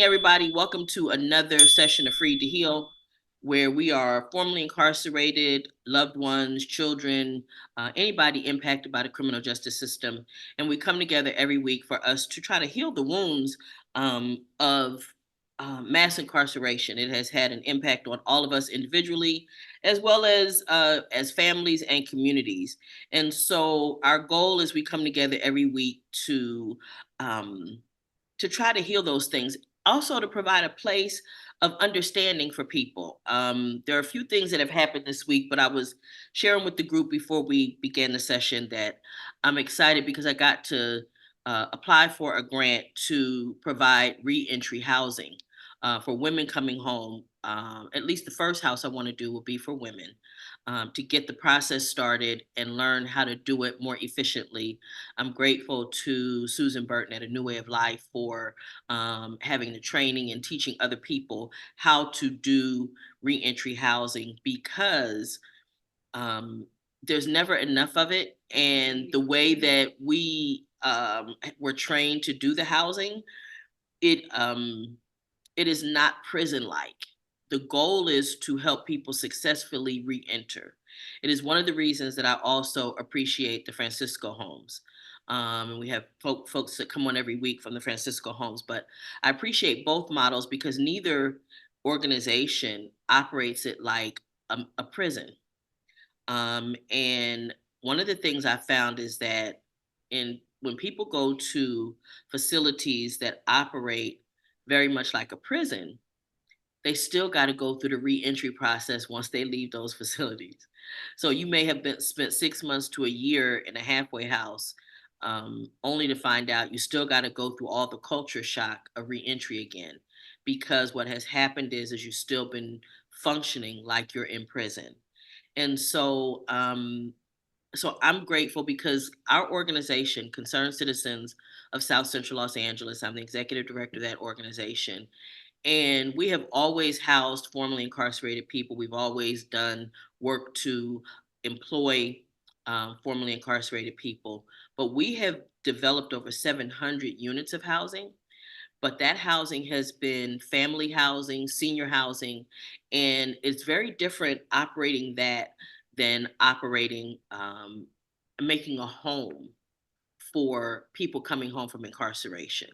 morning, everybody. Welcome to another session of Free to Heal, where we are formerly incarcerated, loved ones, children, anybody impacted by the criminal justice system. And we come together every week for us to try to heal the wounds of mass incarceration. It has had an impact on all of us individually, as well as families and communities. And so our goal is we come together every week um, to try to heal those things. Also, to provide a place of understanding for people. There are a few things that have happened this week, but I was sharing with the group before we began the session that I'm excited because I got to apply for a grant to provide reentry housing for women coming home. At least the first house I want to do will be for women to get the process started and learn how to do it more efficiently. I'm grateful to Susan Burton at A New Way of Life for having the training and teaching other people how to do reentry housing because there's never enough of it. And the way that we were trained to do the housing, it it is not prison like. The goal is to help people successfully re-enter. It is one of the reasons that I also appreciate the Francisco homes. And we have folks that come on every week from the Francisco homes, but I appreciate both models because neither organization operates it like a prison. And one of the things I found is that in when people go to facilities that operate very much like a prison, they still got to go through the reentry process once they leave those facilities. So you may have been spent 6 months to a year in a halfway house, only to find out you still got to go through all the culture shock of reentry again, because what has happened is you've still been functioning like you're in prison. And so I'm grateful because our organization, Concerned Citizens of South Central Los Angeles, I'm the executive director of that organization, and we have always housed formerly incarcerated people. We've always done work to employ formerly incarcerated people, but we have developed over 700 units of housing. But that housing has been family housing, senior housing, and it's very different operating that than operating, making a home for people coming home from incarceration.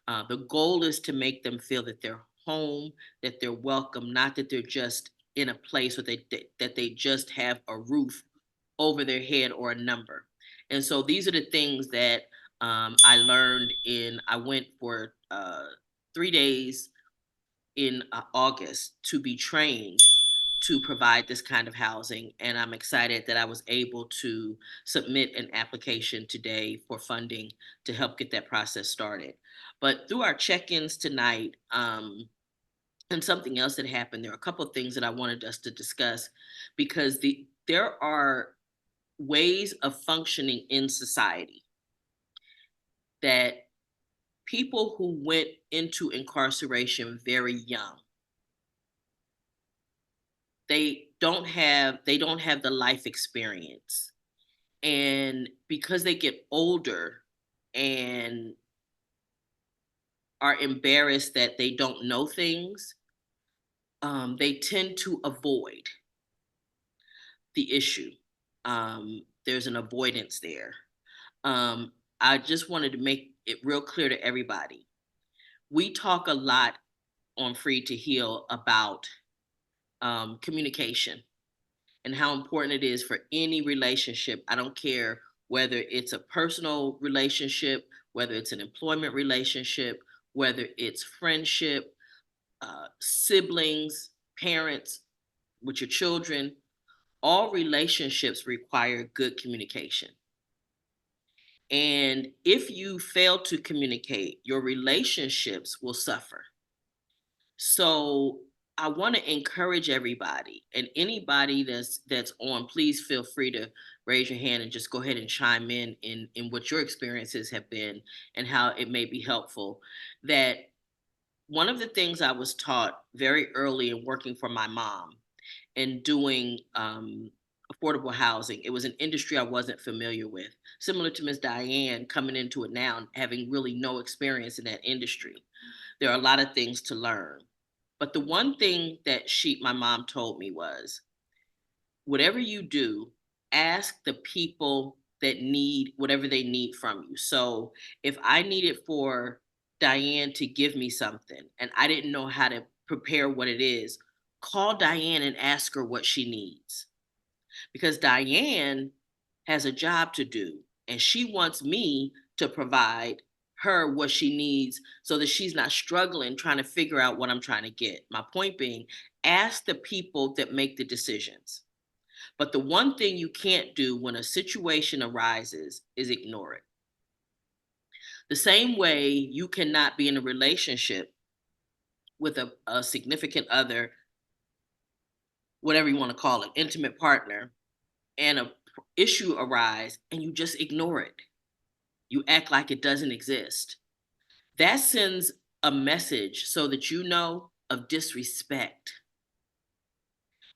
The goal is to make them feel that they're home, that they're welcome, not that they're just in a place where that they just have a roof over their head or a number. And so these are the things that I learned I went for 3 days in August to be trained to provide this kind of housing. And I'm excited that I was able to submit an application today for funding to help get that process started. But through our check-ins tonight, and something else that happened, there are a couple of things that I wanted us to discuss because there are ways of functioning in society that people who went into incarceration very young, they don't have the life experience. And because they get older and are embarrassed that they don't know things, they tend to avoid the issue. There's an avoidance there. I just wanted to make it real clear to everybody. We talk a lot on Free to Heal about communication and how important it is for any relationship. I don't care whether it's a personal relationship, whether it's an employment relationship, whether it's friendship, siblings, parents, with your children. All relationships require good communication. And if you fail to communicate, your relationships will suffer. So I want to encourage everybody, and anybody that's on, please feel free to raise your hand and just go ahead and chime in what your experiences have been and how it may be helpful. That one of the things I was taught very early in working for my mom and doing affordable housing, it was an industry I wasn't familiar with, similar to Ms. Diane coming into it now and having really no experience in that industry. There are a lot of things to learn. But the one thing that my mom told me was, whatever you do, ask the people that need whatever they need from you. So if I needed for Diane to give me something and I didn't know how to prepare what it is, call Diane and ask her what she needs. Because Diane has a job to do and she wants me to provide her what she needs so that she's not struggling trying to figure out what I'm trying to get. My point being, ask the people that make the decisions. But the one thing you can't do when a situation arises is ignore it. The same way you cannot be in a relationship with a significant other, whatever you want to call it, intimate partner, and a issue arise and you just ignore it. You act like it doesn't exist. That sends a message so that you know of disrespect.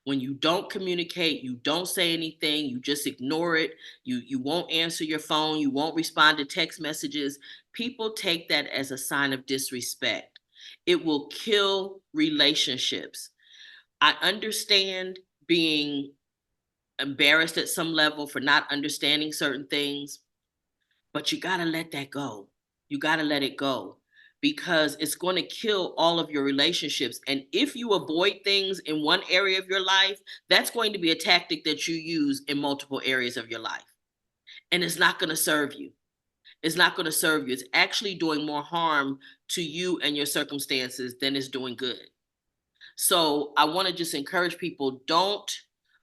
When you don't communicate, you don't say anything, you just ignore it, you won't answer your phone, you won't respond to text messages, people take that as a sign of disrespect. It will kill relationships. I understand being embarrassed at some level for not understanding certain things, but you got to let that go. You got to let it go because it's going to kill all of your relationships. And if you avoid things in one area of your life, that's going to be a tactic that you use in multiple areas of your life. And it's not going to serve you. It's not going to serve you. It's actually doing more harm to you and your circumstances than it's doing good. So I want to just encourage people,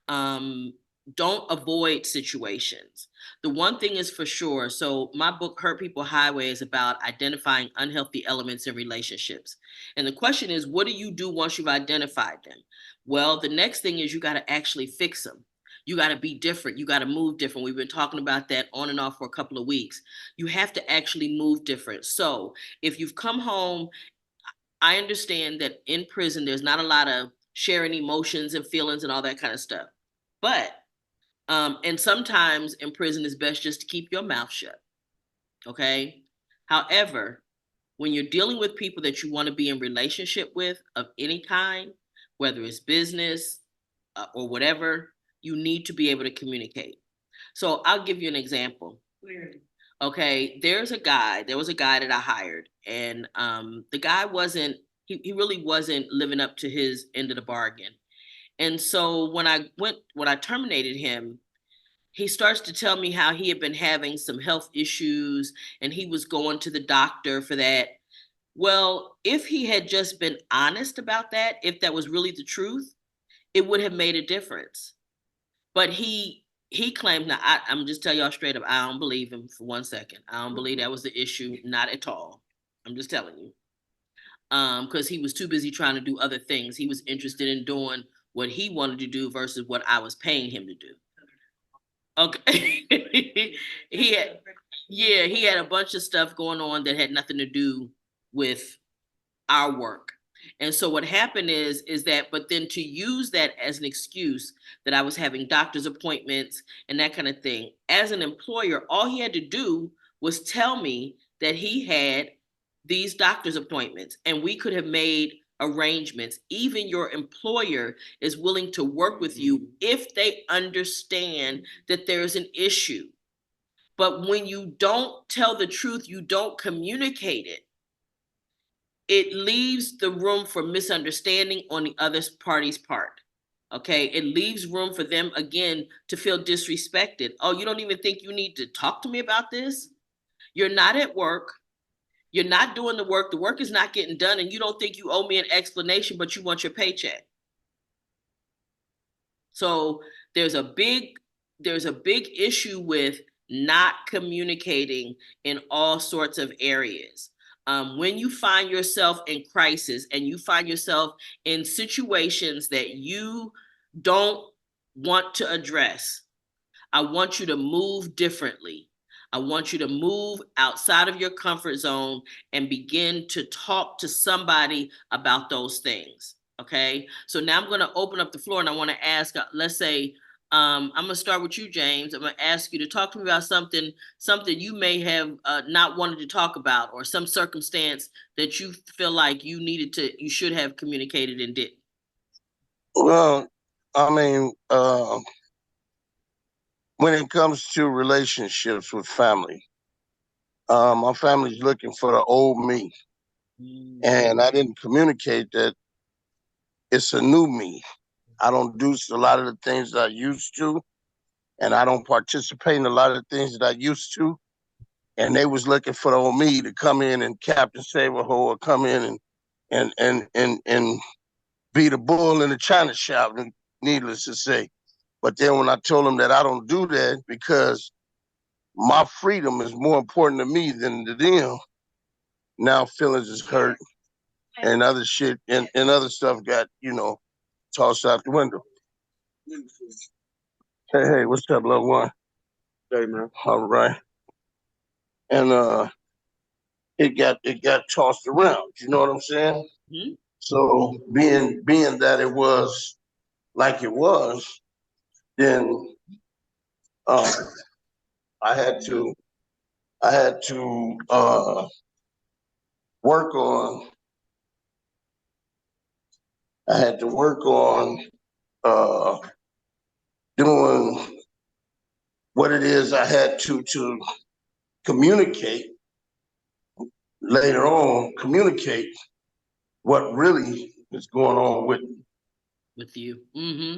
um, don't avoid situations. The one thing is for sure. So my book, Hurt People Highway, is about identifying unhealthy elements in relationships. And the question is, what do you do once you've identified them? Well, the next thing is you got to actually fix them. You got to be different. You got to move different. We've been talking about that on and off for a couple of weeks. You have to actually move different. So if you've come home, I understand that in prison, there's not a lot of sharing emotions and feelings and all that kind of stuff. But, and sometimes in prison, it's best just to keep your mouth shut. Okay. However, when you're dealing with people that you want to be in relationship with of any kind, whether it's business or whatever, you need to be able to communicate. So I'll give you an example. Clearly. Okay, there was a guy that I hired, and the guy he really wasn't living up to his end of the bargain. And so when I terminated him, he starts to tell me how he had been having some health issues and he was going to the doctor for that. Well, if he had just been honest about that, if that was really the truth, it would have made a difference. But he claimed, now I'm just tell y'all straight up, I don't believe him for 1 second. I don't believe that was the issue, not at all. I'm just telling you. Because he was too busy trying to do other things. He was interested in doing what he wanted to do versus what I was paying him to do. Okay. He had a bunch of stuff going on that had nothing to do with our work. And so what happened is that, but then to use that as an excuse that I was having doctor's appointments and that kind of thing, as an employer, all he had to do was tell me that he had these doctor's appointments and we could have made arrangements. Even your employer is willing to work with you if they understand that there's an issue. But when you don't tell the truth, you don't communicate it, it leaves the room for misunderstanding on the other party's part. Okay, it leaves room for them again to feel disrespected. Oh, you don't even think you need to talk to me about this? You're not at work. You're not doing the work. The work is not getting done, and you don't think you owe me an explanation, but you want your paycheck. So there's a big issue with not communicating in all sorts of areas. When you find yourself in crisis and you find yourself in situations that you don't want to address, I want you to move differently. I want you to move outside of your comfort zone and begin to talk to somebody about those things. Okay. So now I'm going to open up the floor and I want to ask, let's say, I'm gonna start with you, James. I'm gonna ask you to talk to me about something you may have not wanted to talk about, or some circumstance that you feel like you should have communicated and didn't. Well, I mean, when it comes to relationships with family, my family's looking for the old me, and I didn't communicate that it's a new me. I don't do a lot of the things that I used to, and I don't participate in a lot of the things that I used to. And they was looking for the old me to come in and Captain Save a Hole, or come in and be the bull in the china shop, needless to say. But then when I told them that I don't do that because my freedom is more important to me than to them, now feelings is hurt and other shit and other stuff got, tossed out the window. Hey, what's up, little one? Hey, man. All right. And it got tossed around. You know what I'm saying? Mm-hmm. So being that it was like it was, then uh, I had to I had to work on I had to work on uh, doing what it is I had to communicate later on, communicate what really is going on with me. With you. Mm-hmm.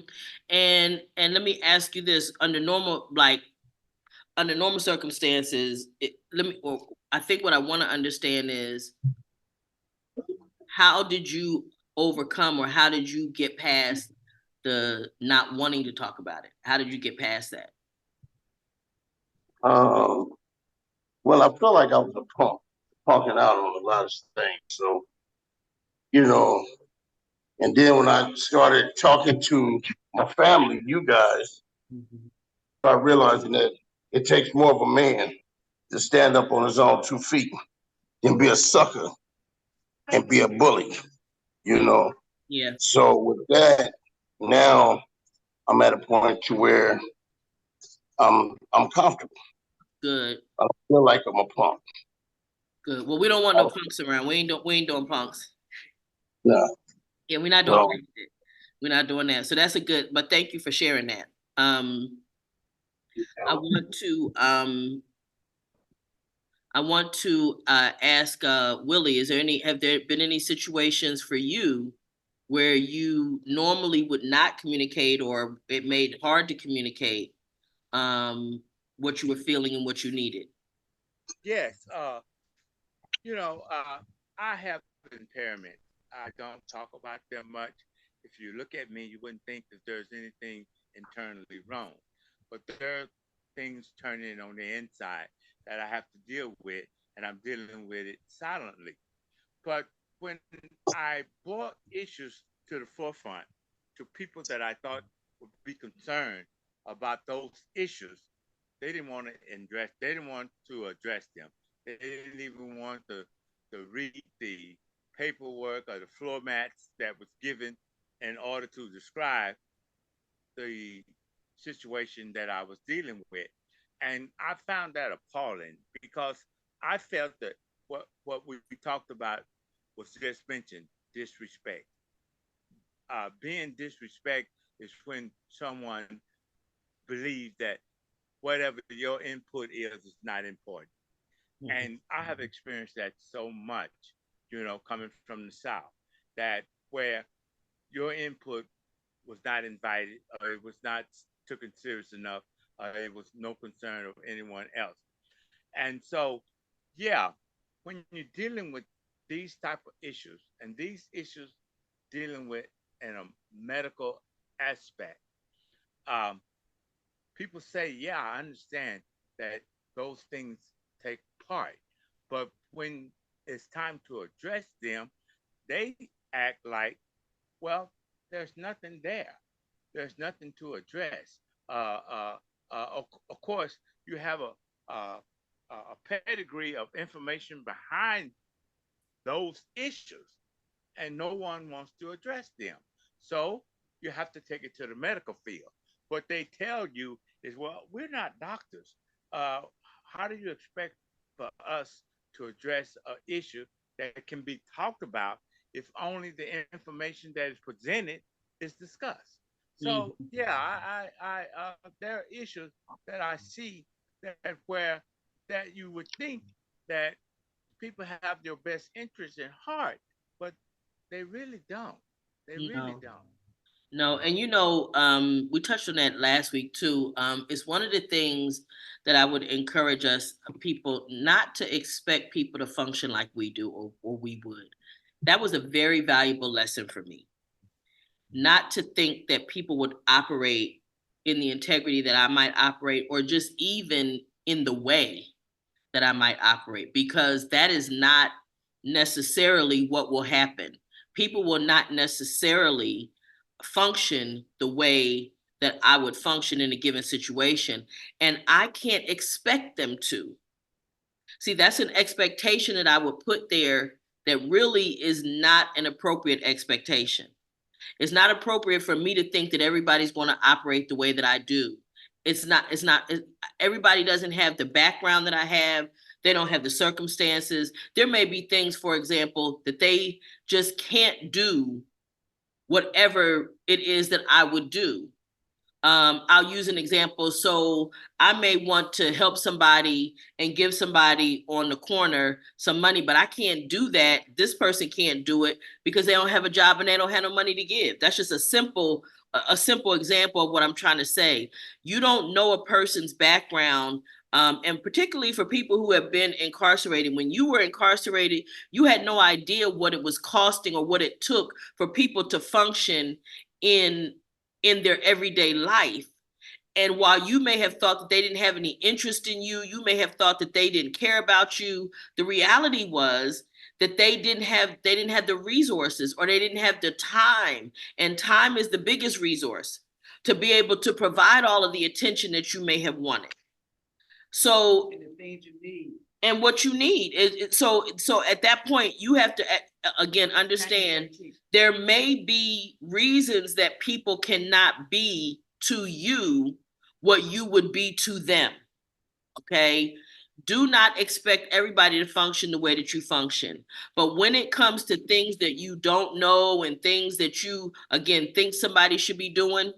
And let me ask you this: under normal circumstances, I think what I want to understand is, how did you overcome, or how did you get past the not wanting to talk about it? How did you get past that? Um, well, I felt like I was a punk, punking out on a lot of things. So, you know, and then when I started talking to my family, you guys, Mm-hmm. I realizing that it takes more of a man to stand up on his own 2 feet than be a sucker and be a bully, you Yeah. know. Yeah. So with that, now I'm at a point to where I'm comfortable. Good. I feel like I'm a punk. Good. Well, we don't want no punks around. We ain't doing punks. Yeah. Yeah, we're not doing So that. We're not doing that. So that's a good. But thank you for sharing that. Um, I want to um, I want to ask Willie, have there been any situations for you where you normally would not communicate, or it made hard to communicate what you were feeling and what you needed? Yes, I have impairments. I don't talk about them much. If you look at me, you wouldn't think that there's anything internally wrong. But there are things turning on the inside that I have to deal with, and I'm dealing with it silently. But when I brought issues to the forefront to people that I thought would be concerned about those issues, they didn't want to address. They didn't want to address them. They didn't even want to read the paperwork or the floor mats that was given in order to describe the situation that I was dealing with. And I found that appalling because I felt that what we talked about was just mentioned disrespect. Being disrespect is when someone believes that whatever your input is not important. Mhm. And I have experienced that so much, coming from the South, that where your input was not invited, or it was not taken serious enough, or it was no concern of anyone else. And so, yeah, when you're dealing with these type of issues, and these issues dealing with in a medical aspect, um, people say, yeah, I understand that those things take part. But when it's time to address them, they act like, well, there's nothing there. There's nothing to address. Of course, you have a pedigree of information behind those issues, and no one wants to address them. So you have to take it to the medical field. What they tell you is, well, we're not doctors. Uh, how do you expect for us to address an issue that can be talked about if only the information that is presented is discussed? So Mhm. yeah, there are issues that I see that where that you would think that people have your best interest in heart, but they really don't. They really No. don't. No, and we touched on that last week too. It's one of the things that I would encourage us people not to expect people to function like we do, or we would. That was a very valuable lesson for me. Not to think that people would operate in the integrity that I might operate, or just even in the way that I might operate, because that is not necessarily what will happen. People will not necessarily function the way that I would function in a given situation. And I can't expect them to. See, that's an expectation that I would put there that really is not an appropriate expectation. It's not appropriate for me to think that everybody's going to operate the way that I do. Everybody doesn't have the background that I have. They don't have the circumstances. There may be things, for example, that they just can't do whatever it is that I would do. I'll use an example. So I may want to help somebody and give somebody on the corner some money, but I can't do that. This person can't do it because they don't have a job and they don't have no money to give. That's just a simple example of what I'm trying to say. You don't know a person's background. And particularly for people who have been incarcerated, when you were incarcerated, you had no idea what it was costing or what it took for people to function in in their everyday life. And while you may have thought that they didn't have any interest in you, you may have thought that they didn't care about you. The reality was that they didn't have the resources, or they didn't have the time. And time is the biggest resource to be able to provide all of the attention that you may have wanted. So, and the things you need, and what you need so at that point you have to again understand there may be reasons that people cannot be to you what you would be to them. Okay, do not expect everybody to function the way that you function. But when it comes to things that you don't know and things that you again think somebody should be doing,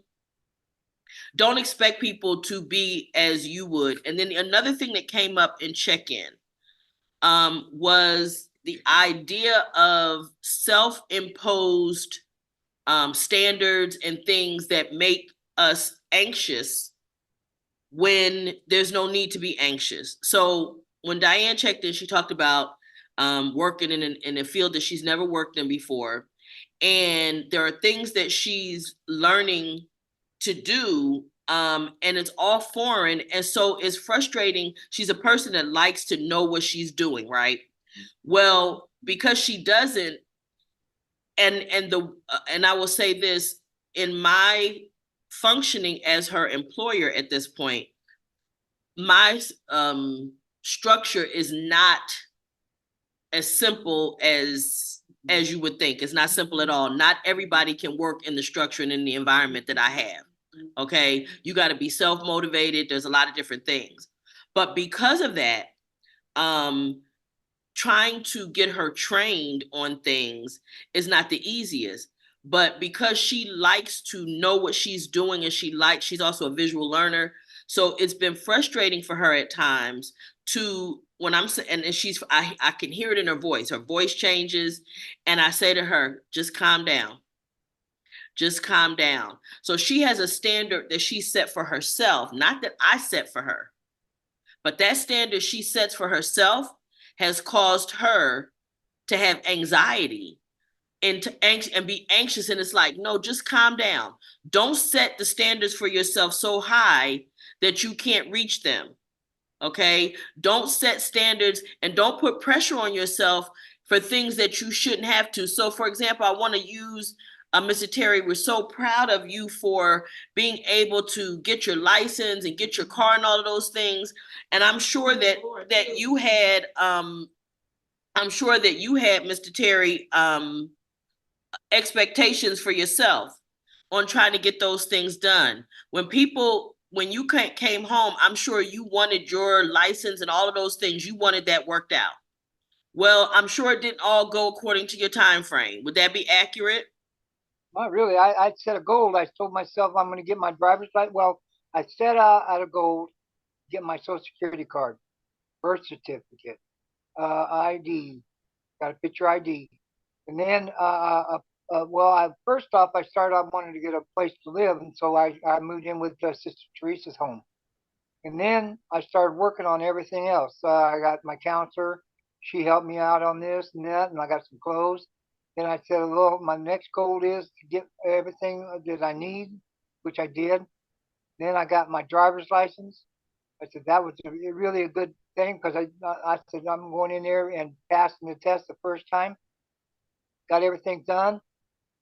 don't expect people to be as you would. And then another thing that came up in check-in was the idea of self-imposed standards and things that make us anxious when there's no need to be anxious. So when Diane checked in, she talked about working in a field that she's never worked in before. And there are things that she's learning to do, and it's all foreign, and so it's frustrating. She's a person that likes to know what she's doing, right? Well, because she doesn't, and I will say this, in my functioning as her employer at this point, my structure is not as simple as you would think. It's not simple at all. Not everybody can work in the structure and in the environment that I have. Okay, you got to be self-motivated. There's a lot of different things, but because of that, um, trying to get her trained on things is not the easiest. But because she likes to know what she's doing, and she's also a visual learner, so it's been frustrating for her at times to when I'm saying, and I can hear it in her voice. Her voice changes, and I say to her, just calm down. Just calm down. So she has a standard that she set for herself, not that I set for her. But that standard she sets for herself has caused her to have anxiety and be anxious. And it's like, no, just calm down. Don't set the standards for yourself so high that you can't reach them. Okay, don't set standards and don't put pressure on yourself for things that you shouldn't have to. So for example, I want to use Mr. Terry, we're so proud of you for being able to get your license and get your car and all of those things. And I'm sure that you had Mr. Terry expectations for yourself. on trying to get those things done. When you came home, I'm sure you wanted your license and all of those things. You wanted that worked out. Well, I'm sure it didn't all go according to your time frame. Would that be accurate? Not really. I set a goal. I told myself I'm going to get my driver's license. Well, I set out a goal to get my Social Security card, birth certificate, ID, got a picture ID. And then, first off, I started off wanting to get a place to live. And so I moved in with Sister Teresa's home. And then I started working on everything else. I got my counselor. She helped me out on this and that, and I got some clothes. Then I said, well, my next goal is to get everything that I need, which I did. Then I got my driver's license. I said that was really a good thing because I said I'm going in there and passing the test the first time. Got everything done.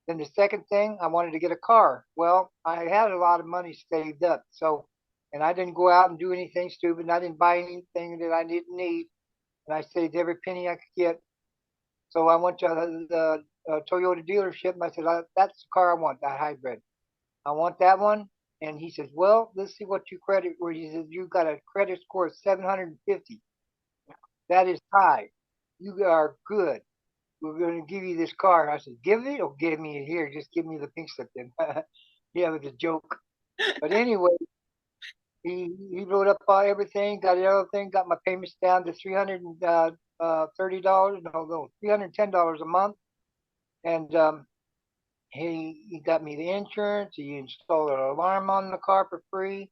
Then the second thing, I wanted to get a car. Well, I had a lot of money saved up, so and I didn't go out and do anything stupid. And I didn't buy anything that I didn't need, and I saved every penny I could get. So I went to the Toyota dealership and I said, "That's the car I want, that hybrid. I want that one." And he says, "Well, let's see what you credit." Where he says, "You got a credit score of 750. That is high. You are good. We're going to give you this car." I said, "Give it or give me it here? Just give me the pink slip then." Yeah, it was a joke. But anyway, he wrote up everything, got everything, got my payments down to $330, no, $310 a month, and he got me the insurance. He installed an alarm on the car for free.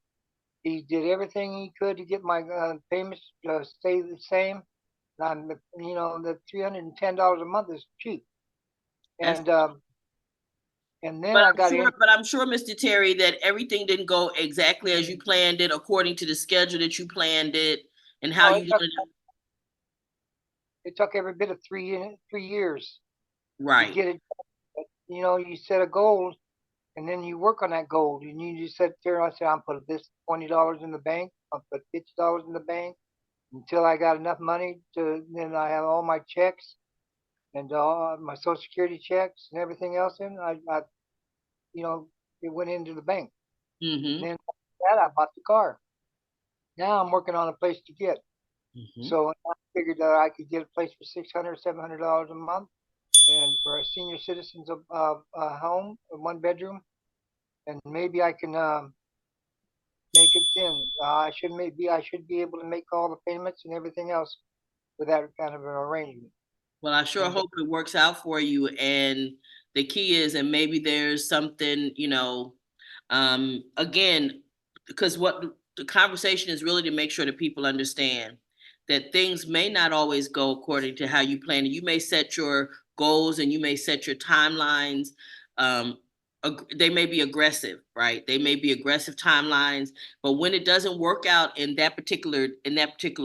He did everything he could to get my payments stay the same. And the $310 a month is cheap, and then I got in. But I'm sure, Mr. Terry, that everything didn't go exactly as you planned it, according to the schedule that you planned it, and how you wanted it. It took every bit of 3 years Right. to get it. You set a goal, and then you work on that goal. And you just sit there and I said, "I'll put this $20 in the bank. I'll put $50 in the bank until I got enough money to." Then I have all my checks and all my Social Security checks and everything else in. It went into the bank. Mm-hmm. And then after that, I bought the car. Now I'm working on a place to get. Mm-hmm. So I figured that I could get a place for $600, $700 a month, and for a senior citizens home, a 1 bedroom, and maybe I can make it 10. I should be able to make all the payments and everything else with that kind of an arrangement. Well, I sure hope it works out for you. And the key is, and maybe there's something, again, because what the conversation is really to make sure that people understand that things may not always go according to how you plan. You may set your goals and you may set your timelines. They may be aggressive, right? They may be aggressive timelines, but when it doesn't work out in that particular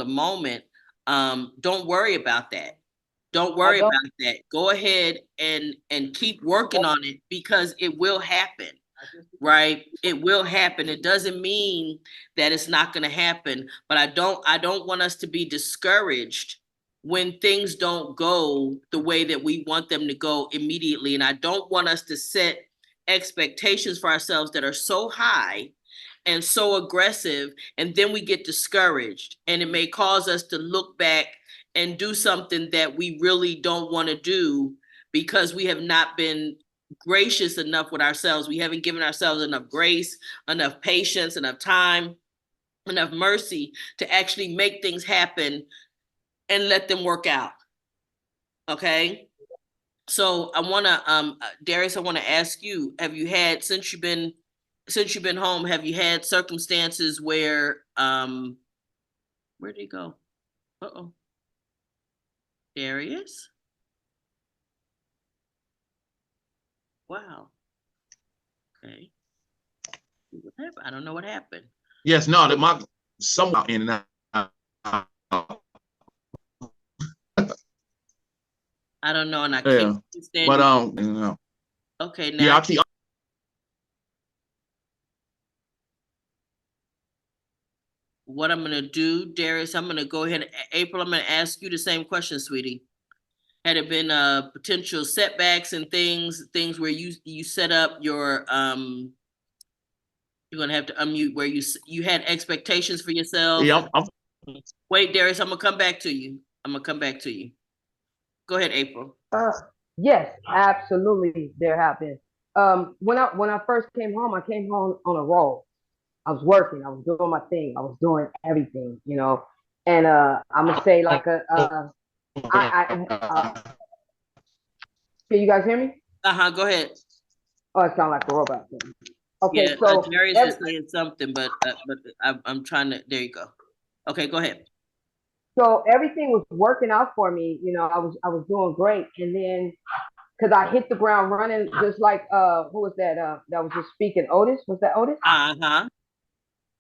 moment, don't worry about that. Don't worry about that. Go ahead and keep working on it, because it will happen. Right? It will happen. It doesn't mean that it's not going to happen, but I don't want us to be discouraged when things don't go the way that we want them to go immediately. And I don't want us to set expectations for ourselves that are so high and so aggressive, and then we get discouraged, and it may cause us to look back and do something that we really don't want to do because we have not been gracious enough with ourselves. We haven't given ourselves enough grace, enough patience, enough time, enough mercy to actually make things happen and let them work out. Okay? So I want to, Darius, I want to ask you, have you had, since you've been home, have you had circumstances where, where'd he go? Uh-oh. Darius? Wow. Okay. What happened? I don't know what happened. Yes, no, that my someone in and out. I don't know, and I can't understand. But okay, now yeah, I keep. What I'm gonna do, Darius, I'm gonna go ahead. April, I'm gonna ask you the same question, sweetie. Had it been potential setbacks and things where you set up your you're gonna have to unmute, where you had expectations for yourself? Yeah, Wait, Darius, I'm gonna come back to you. Go ahead, April. Yes, absolutely. There have been. When I first came home, I came home on a roll. I was working. I was doing my thing. I was doing everything, And I'm gonna say like can you guys hear me? Go ahead. Oh, it sounds like a robot. Okay, Yeah, so Darius was saying something, but I'm trying to. There you go. Okay, go ahead. so everything was working out for me. I was doing great, and then because I hit the ground running, just like who was that? That was just speaking. Otis, was that Otis?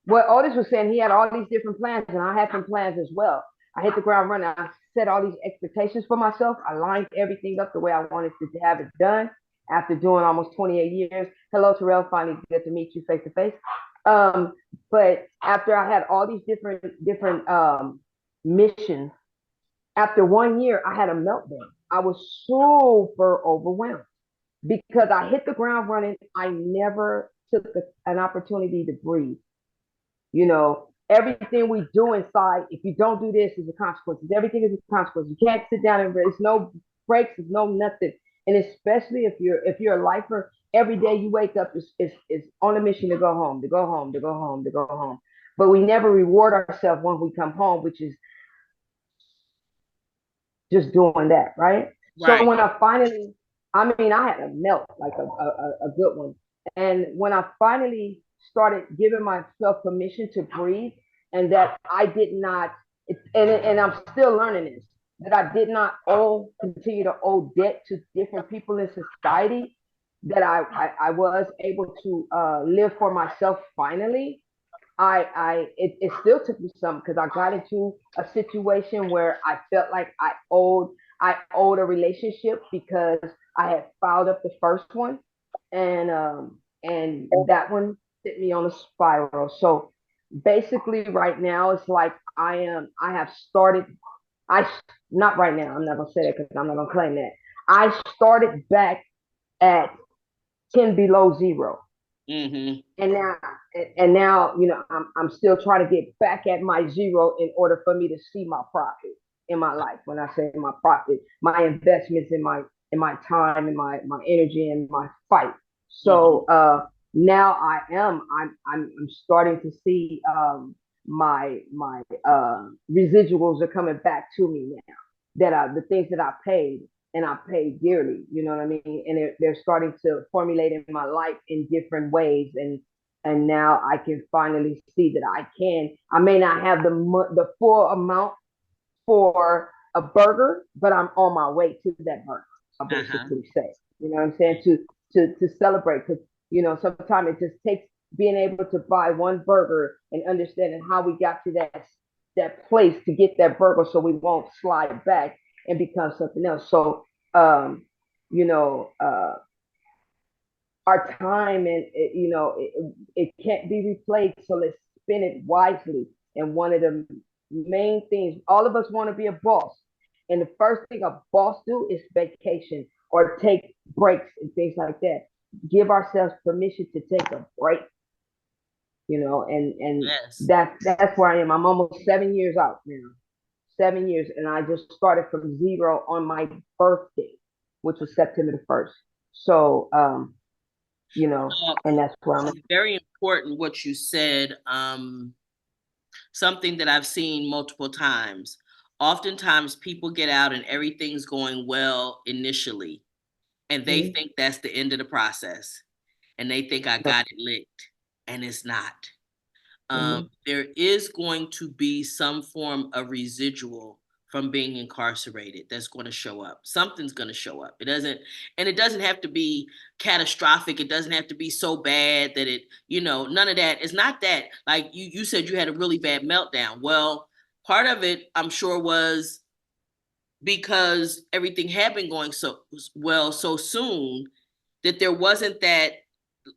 What Otis was saying, he had all these different plans, and I had some plans as well. I hit the ground running. I set all these expectations for myself. I lined everything up the way I wanted to have it done. After doing almost 28 years, hello Terrell, finally good to meet you face to face. But after I had all these different missions, after 1 year, I had a meltdown. I was super overwhelmed because I hit the ground running. I never took an opportunity to breathe. Everything we do inside, if you don't do this, is a consequence. Everything is a consequence. You can't sit down and there's no breaks, there's no nothing. And especially if you're a lifer, every day you wake up is on a mission to go home, to go home, to go home, to go home. But we never reward ourselves when we come home, which is just doing that, right? So when I finally, I had a melt, like a good one. And when I finally started giving myself permission to breathe, and that I did not, and I'm still learning this, that I did not continue to owe debt to different people in society, that I was able to live for myself finally. It still took me some, because I got into a situation where I felt like I owed a relationship because I had fouled up the first one, and that one sent me on a spiral. So basically, right now it's like I have started. I Not right now. I'm not gonna say that because I'm not gonna claim that. I started back at 10 below zero. Mm-hmm. And now, I'm still trying to get back at my zero in order for me to see my profit in my life. When I say my profit, my investments in my time, and my energy, and my fight. So now I'm starting to see my residuals are coming back to me now, that are the things that I paid, and I paid dearly, you know what I mean? And they're starting to formulate in my life in different ways. And now I can finally see that I may not have the full amount for a burger, but I'm on my way to that burger. I basically say, you know what I'm saying? To celebrate, because, sometimes it just takes being able to buy one burger and understanding how we got to that place to get that burger, so we won't slide back and become something else. So, you know, our time, and it can't be replayed. So let's spend it wisely. And one of the main things, all of us want to be a boss, and the first thing a boss do is vacation or take breaks and things like that. Give ourselves permission to take a break. And Yes. that's where I am. I'm almost 7 years out now. 7 years, and I just started from zero on my birthday, which was September the 1st. So, and that's where I'm at. Very important what you said. Something that I've seen multiple times. Oftentimes people get out and everything's going well initially, and they think that's the end of the process, and they think I got it licked, and it's not. There is going to be some form of residual from being incarcerated that's going to show up. Something's going to show up. It doesn't have to be catastrophic. It doesn't have to be so bad that none of that. It's not that. Like you said, you had a really bad meltdown. Well, part of it, I'm sure, was because everything had been going so well so soon, that there wasn't that,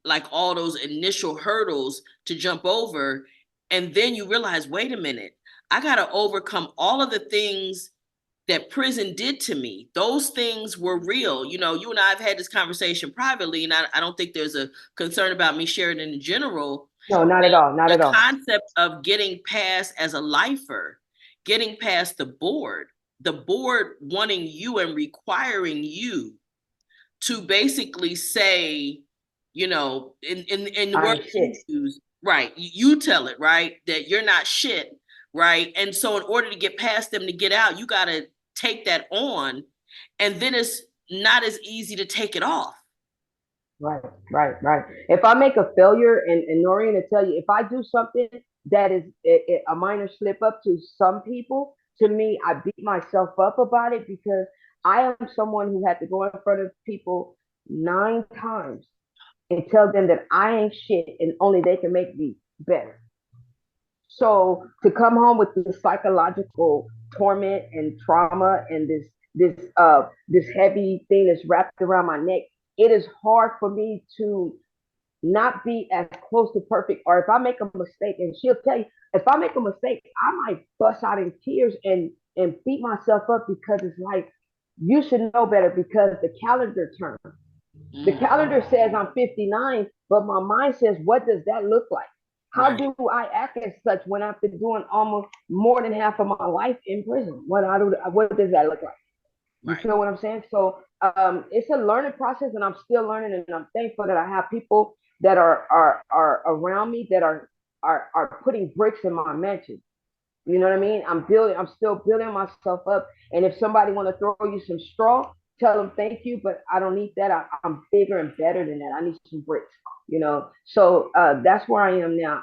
like, all those initial hurdles to jump over. And then you realize, wait a minute, I got to overcome all of the things that prison did to me. Those things were real. You know, you and I have had this conversation privately, and I don't think there's a concern about me sharing it in general. No, not at all. Not The at all. concept of getting past as a lifer, getting past the board wanting you and requiring you to basically say, you know, in the words you use, right? You tell it, right, that you're not shit, right? And so in order to get past them to get out, you got to take that on, and then it's not as easy to take it off. Right. If I make a failure, and Noreen will tell you, if I do something that is a minor slip up to some people, to me, I beat myself up about it, because I am someone who had to go in front of people 9 times and tell them that I ain't shit and only they can make me better. So to come home with this psychological torment and trauma and this heavy thing that's wrapped around my neck, it is hard for me to not be as close to perfect. Or if I make a mistake, and she'll tell you, if I make a mistake, I might bust out in tears and beat myself up, because it's like, you should know better, because the calendar turned. The calendar says I'm 59, but my mind says, what does that look like? How do I act as such when I've been doing almost more than half of my life in prison? What does that look like? You feel what I'm saying? So it's a learning process, and I'm still learning, and I'm thankful that I have people that are around me that are putting bricks in my mansion. You know what I mean? I'm still building myself up. And if somebody want to throw you some straw, tell them thank you, but I don't need that. I'm bigger and better than that. I need some bricks, you know? So that's where I am now.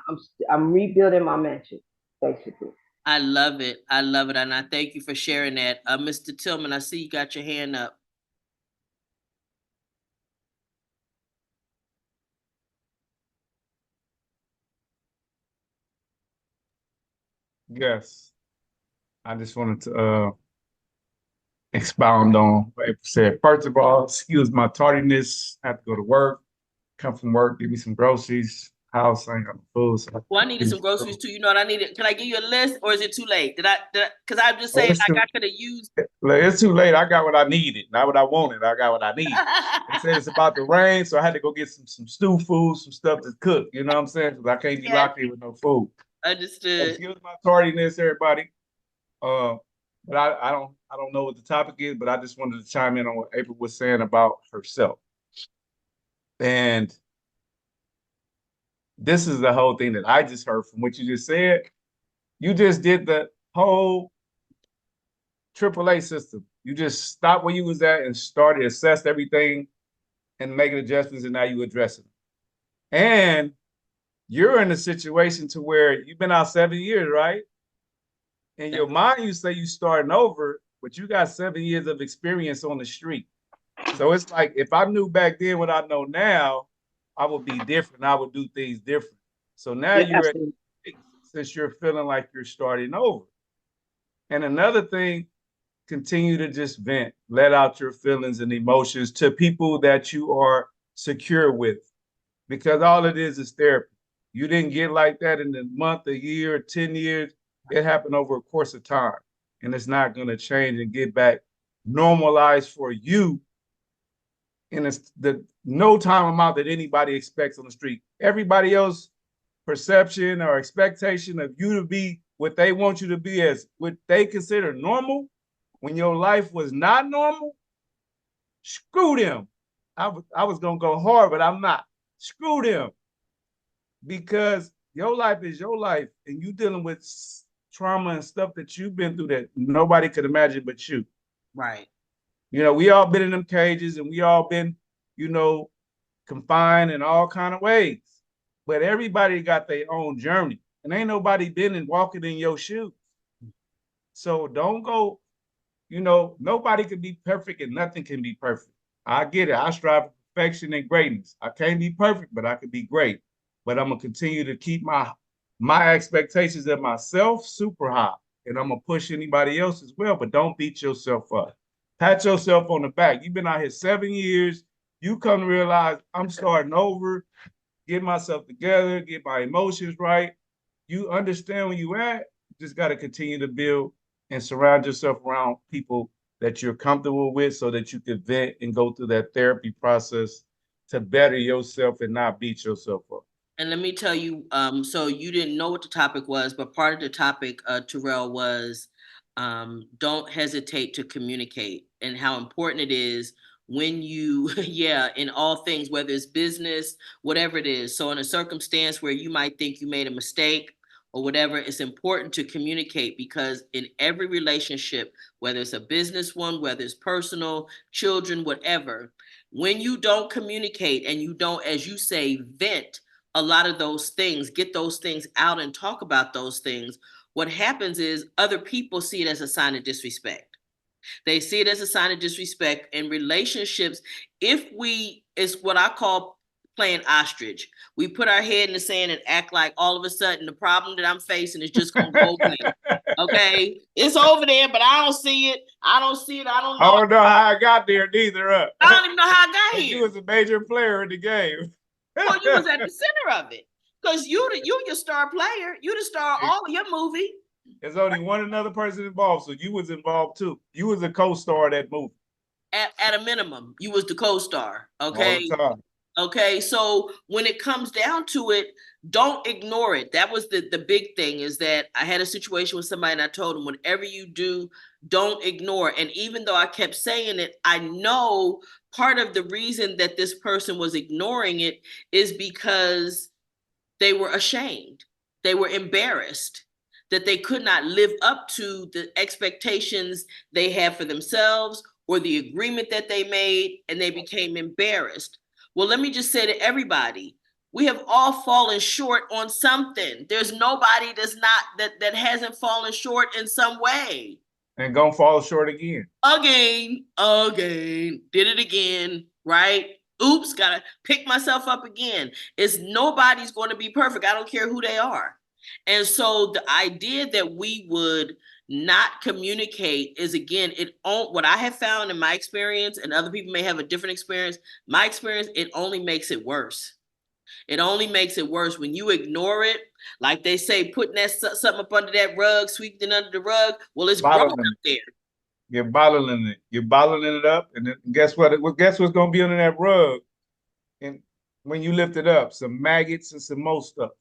I'm rebuilding my mansion, basically. I love it. And I thank you for sharing that. Mr. Tillman, I see you got your hand up. Yes. I just wanted to expound on what April said. First of all, excuse my tardiness. I have to go to work, come from work, give me some groceries. House, I ain't got no food. So I needed some groceries too. You know what I needed? Can I give you a list, or is it too late? Because I'm just saying, I could have used. It's too late. I got what I needed, not what I wanted. I got what I need. They said it's about to rain, so I had to go get some stew food, some stuff to cook. You know what I'm saying? Because I can't be locked in with no food. Understood. Excuse my tardiness, everybody. But I don't know what the topic is, but I just wanted to chime in on what April was saying about herself. And this is the whole thing that I just heard from what you just said. You just did the whole AAA system. You just stopped where you was at and started, assessed everything and making adjustments, and now you addressing them. And you're in a situation to where you've been out 7 years, right? In your mind, you say you starting over, but you got 7 years of experience on the street. So it's like, if I knew back then what I know now, I would be different. I would do things different. So now you're since you're feeling like you're starting over. And another thing, continue to just vent, let out your feelings and emotions to people that you are secure with, because all it is therapy. You didn't get like that in a month, a year, 10 years. It happened over a course of time, and it's not going to change and get back normalized for you in the no time amount that anybody expects on the street. Everybody else perception or expectation of you to be what they want you to be as what they consider normal when your life was not normal, screw them. I was going to go hard, but I'm not. Screw them. Because your life is your life, and you dealing with trauma and stuff that you've been through that nobody could imagine but you. Right. You know, we all been in them cages, and we all been, you know, confined in all kind of ways. But everybody got their own journey, and ain't nobody been and walking in your shoes. So don't go, you know, nobody can be perfect and nothing can be perfect. I get it. I strive for perfection and greatness. I can't be perfect, but I can be great. But I'm gonna continue to keep my expectations of myself super high, and I'm gonna push anybody else as well. But don't beat yourself up. Pat yourself on the back. You've been out here 7 years. You come to realize I'm starting over, get myself together, get my emotions right. You understand where you at. You just got to continue to build and surround yourself around people that you're comfortable with so that you can vent and go through that therapy process to better yourself and not beat yourself up. And let me tell you, so you didn't know what the topic was, but part of the topic, Terrell, was don't hesitate to communicate and how important it is when you, yeah, in all things, whether it's business, whatever it is. So in a circumstance where you might think you made a mistake or whatever, it's important to communicate because in every relationship, whether it's a business one, whether it's personal, children, whatever, when you don't communicate and you don't, as you say, vent a lot of those things, get those things out and talk about those things, what happens is other people see it as a sign of disrespect. They see it as a sign of disrespect in relationships. It's what I call playing ostrich. We put our head in the sand and act like all of a sudden the problem that I'm facing is just going to go away. Okay, it's over there, but I don't see it. I don't see it. I don't know. I don't know how I got there neither. I don't even know how I got here. You was a major player in the game. Well, you was at the center of it because you your star player. You the star of all of your movie. There's only one another person involved, so you was involved too. You was a co-star of that movie. At a minimum, you was the co-star. Okay. All the time. Okay. So when it comes down to it, don't ignore it. That was the big thing is that I had a situation with somebody and I told them, whatever you do, don't ignore. And even though I kept saying it, I know part of the reason that this person was ignoring it is because they were ashamed. They were embarrassed that they could not live up to the expectations they had for themselves or the agreement that they made, and they became embarrassed. Well, let me just say to everybody, we have all fallen short on something. There's nobody that hasn't fallen short in some way. And gonna fall short again. Again, did it again, right? Oops, gotta pick myself up again. Nobody's going to be perfect. I don't care who they are. And so the idea that we would not communicate is, again, what I have found in my experience, and other people may have a different experience. My experience, it only makes it worse. It only makes it worse when you ignore it. Like they say, putting something up under that rug, sweeping it under the rug. Well, it's growing up there. You're bottling it. You're bottling it up, and then guess what? Guess what's gonna be under that rug? And when you lift it up, some maggots and some more stuff.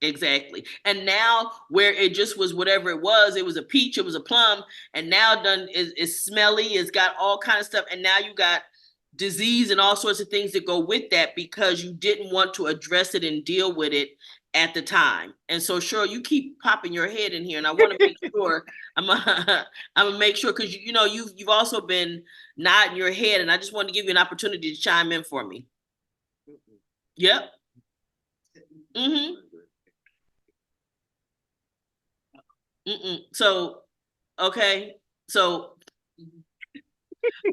Exactly. And now where it just was whatever it was a peach, it was a plum, and now is smelly, it's got all kind of stuff, and now you got disease and all sorts of things that go with that because you didn't want to address it and deal with it at the time. And so, sure, you keep popping your head in here, and I want to make sure I'm gonna make sure because you've also been nodding your head, and I just wanted to give you an opportunity to chime in for me. Yep. Mm-hmm. So, okay. So,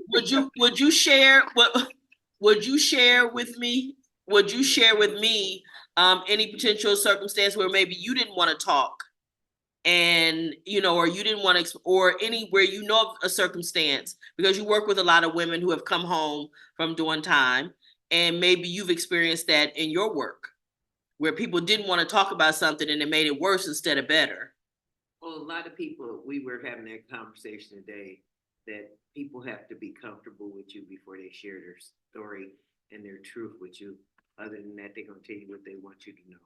would you share what? Would you share with me? Would you share with me any potential circumstance where maybe you didn't want to talk, and or you didn't want to, or anywhere of a circumstance because you work with a lot of women who have come home from doing time, and maybe you've experienced that in your work, where people didn't want to talk about something and it made it worse instead of better. Well, a lot of people, we were having that conversation today, that people have to be comfortable with you before they share their story and their truth with you. Other than that, they're going to tell you what they want you to know.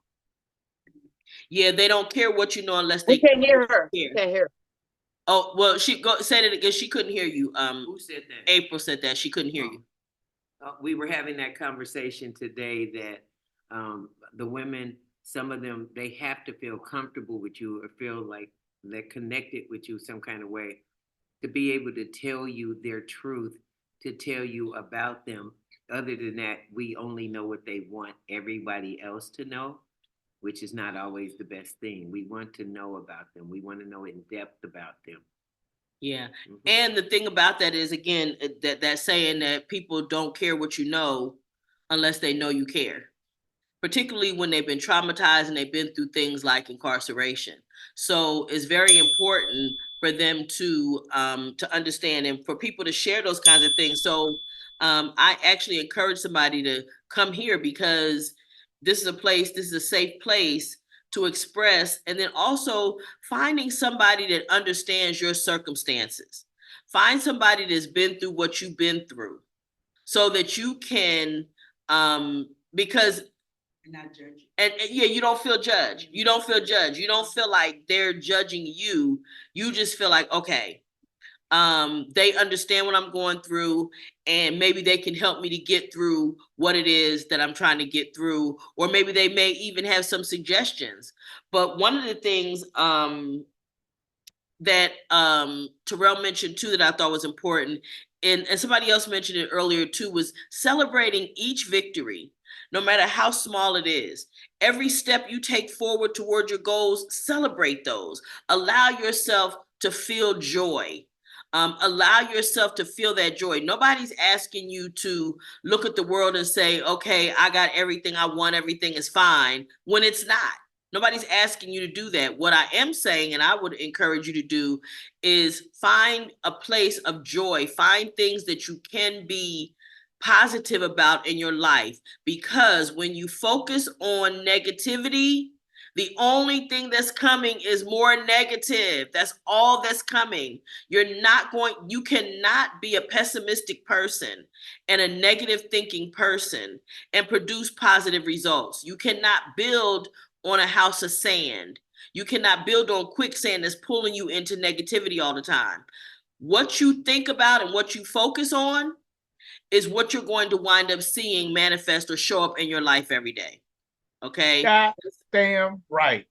Yeah, they don't care what you know unless We they can't hear her. Can't hear her. Oh, well, said it again. She couldn't hear you. Who said that? April said that. She couldn't hear you. We were having that conversation today that the women, some of them, they have to feel comfortable with you or feel like they're connected with you some kind of way to be able to tell you their truth, to tell you about them. Other than that, we only know what they want everybody else to know, which is not always the best thing. We want to know about them. We want to know in depth about them. Yeah. Mm-hmm. And the thing about that is, again, that saying that people don't care what you know unless they know you care, particularly when they've been traumatized and they've been through things like incarceration. So it's very important for them to understand and for people to share those kinds of things. So I actually encourage somebody to come here because this is a safe place to express, and then also finding somebody that understands your circumstances. Find somebody that's been through what you've been through so that you can, because not judge. And yeah, you don't feel judged. You don't feel judged. You don't feel like they're judging you. You just feel like, okay, they understand what I'm going through, and maybe they can help me to get through what it is that I'm trying to get through, or maybe they may even have some suggestions. But one of the things that Terrell mentioned too that I thought was important, and somebody else mentioned it earlier too, was celebrating each victory, no matter how small it is. Every step you take forward toward your goals, celebrate those. Allow yourself to feel joy. Allow yourself to feel that joy. Nobody's asking you to look at the world and say, okay, I got everything I want, everything is fine, when it's not. Nobody's asking you to do that. What I am saying, and I would encourage you to do, is find a place of joy. Find things that you can be positive about in your life. Because when you focus on negativity, the only thing that's coming is more negative. That's all that's coming. You cannot be a pessimistic person and a negative thinking person and produce positive results. You cannot build on a house of sand. You cannot build on quicksand that's pulling you into negativity all the time. What you think about and what you focus on is what you're going to wind up seeing manifest or show up in your life every day. Okay? God damn right.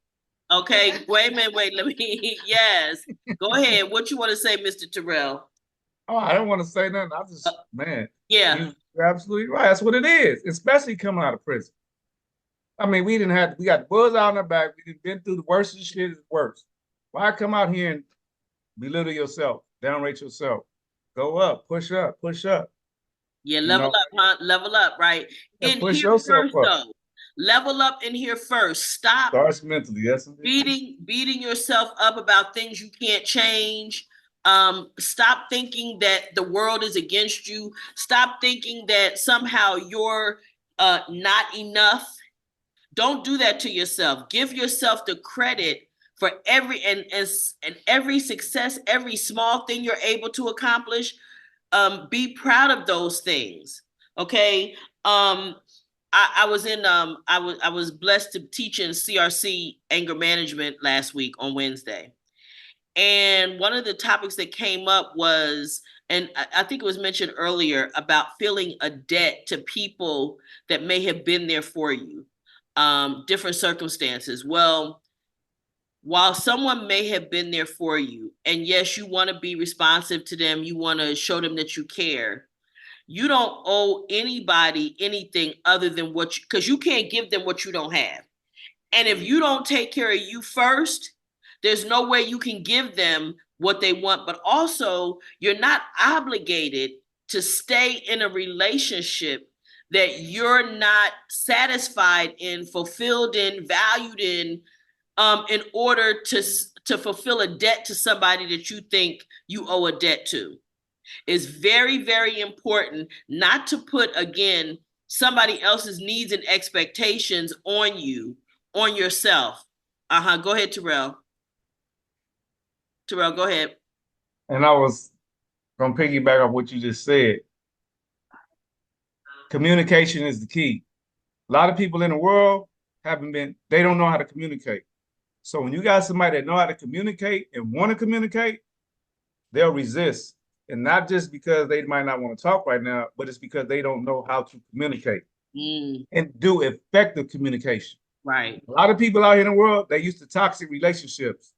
Okay, wait a minute, let me, yes. Go ahead. What you want to say, Mr. Terrell? Oh, I don't want to say nothing. I just, man, Yeah. you're absolutely right. That's what it is, especially coming out of prison. I mean, we got buzz out on our back. We've been through the worst of the shit is worse. Why come out here and belittle yourself, downrate yourself? Go up, push up, push up. Yeah, level up, huh? Level up, right? And push yourself first, up. though. Level up in here first. Stop Starts mentally, yes. beating yourself up about things you can't change. Stop thinking that the world is against you. Stop thinking that somehow you're not enough. Don't do that to yourself. Give yourself the credit for every and every success, every small thing you're able to accomplish. Be proud of those things. Okay. I was blessed to teach in CRC anger management last week on Wednesday. And one of the topics that came up was, and I think it was mentioned earlier, about feeling a debt to people that may have been there for you, different circumstances. Well, while someone may have been there for you, and yes, you want to be responsive to them, you want to show them that you care, you don't owe anybody anything other than because you can't give them what you don't have. And if you don't take care of you first, there's no way you can give them what they want. But also, you're not obligated to stay in a relationship that you're not satisfied in, fulfilled in, valued in order to fulfill a debt to somebody that you think you owe a debt to. It's very, very important not to put, again, somebody else's needs and expectations on you, on yourself. Go ahead, Terrell. Terrell, go ahead. And I was going to piggyback off what you just said. Communication is the key. A lot of people in the world they don't know how to communicate. So when you got somebody that know how to communicate and want to communicate, they'll resist. And not just because they might not want to talk right now, but it's because they don't know how to communicate and do effective communication. Right. A lot of people out here in the world, they're used to toxic relationships.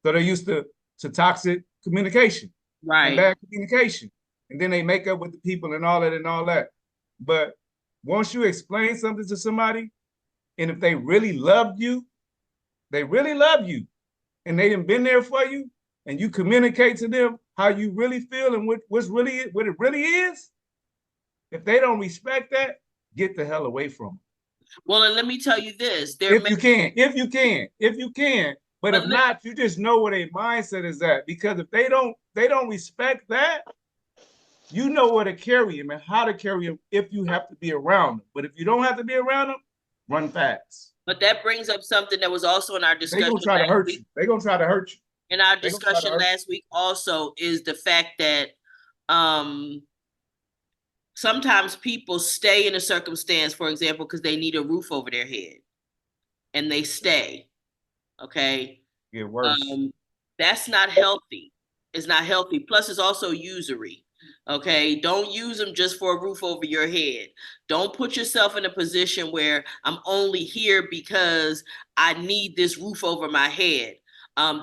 So they're used to toxic communication. Right. And bad communication. And then they make up with the people and all that. But once you explain something to somebody, and if they really loved you, and they done been there for you, and you communicate to them how you really feel and what it really is, if they don't respect that, get the hell away from them. Well, and let me tell you this. If you can. But if not, you just know where their mindset is at. Because if they don't respect that, you know where to carry them and how to carry them if you have to be around them. But if you don't have to be around them, run fast. But that brings up something that was also in our They discussion gonna try to last hurt week. you. They gonna try to hurt you. In our They gonna try to discussion hurt you. last week also is the fact that sometimes people stay in a circumstance, for example, because they need a roof over their head, and they stay. Okay. Get worse. That's not healthy. It's not healthy. Plus, it's also usury. Okay. Don't use them just for a roof over your head. Don't put yourself in a position where I'm only here because I need this roof over my head.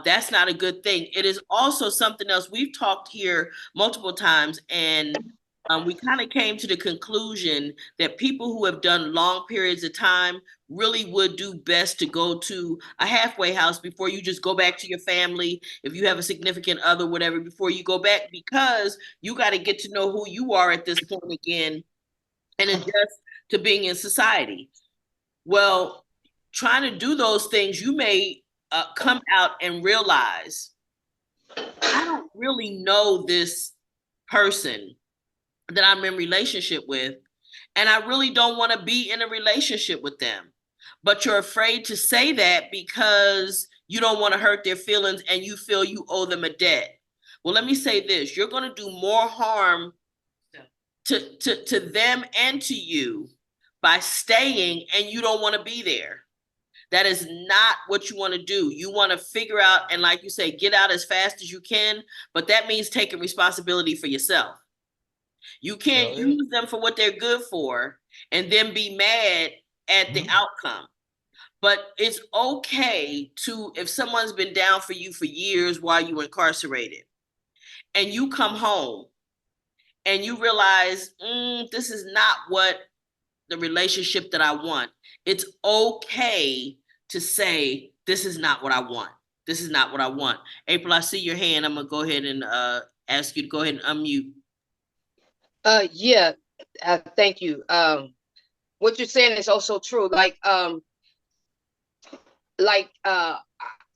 That's not a good thing. It is also something else. We've talked here multiple times, and we kind of came to the conclusion that people who have done long periods of time really would do best to go to a halfway house before you just go back to your family. If you have a significant other, whatever, before you go back, because you got to get to know who you are at this point again and adjust to being in society. Well, trying to do those things, you may come out and realize, I don't really know this person that I'm in relationship with, and I really don't want to be in a relationship with them. But you're afraid to say that because you don't want to hurt their feelings and you feel you owe them a debt. Well, let me say this, you're going to do more harm to them and to you by staying, and you don't want to be there. That is not what you want to do. You want to figure out, and like you say, get out as fast as you can, but that means taking responsibility for yourself. You can't use them for what they're good for and then be mad at the outcome. But it's okay to, if someone's been down for you for years while you were incarcerated, and you come home and you realize, this is not what the relationship that I want. It's okay to say, this is not what I want. This is not what I want. April, I see your hand. I'm gonna go ahead and ask you to go ahead and unmute. Yeah, thank you. What you're saying is also true. I'm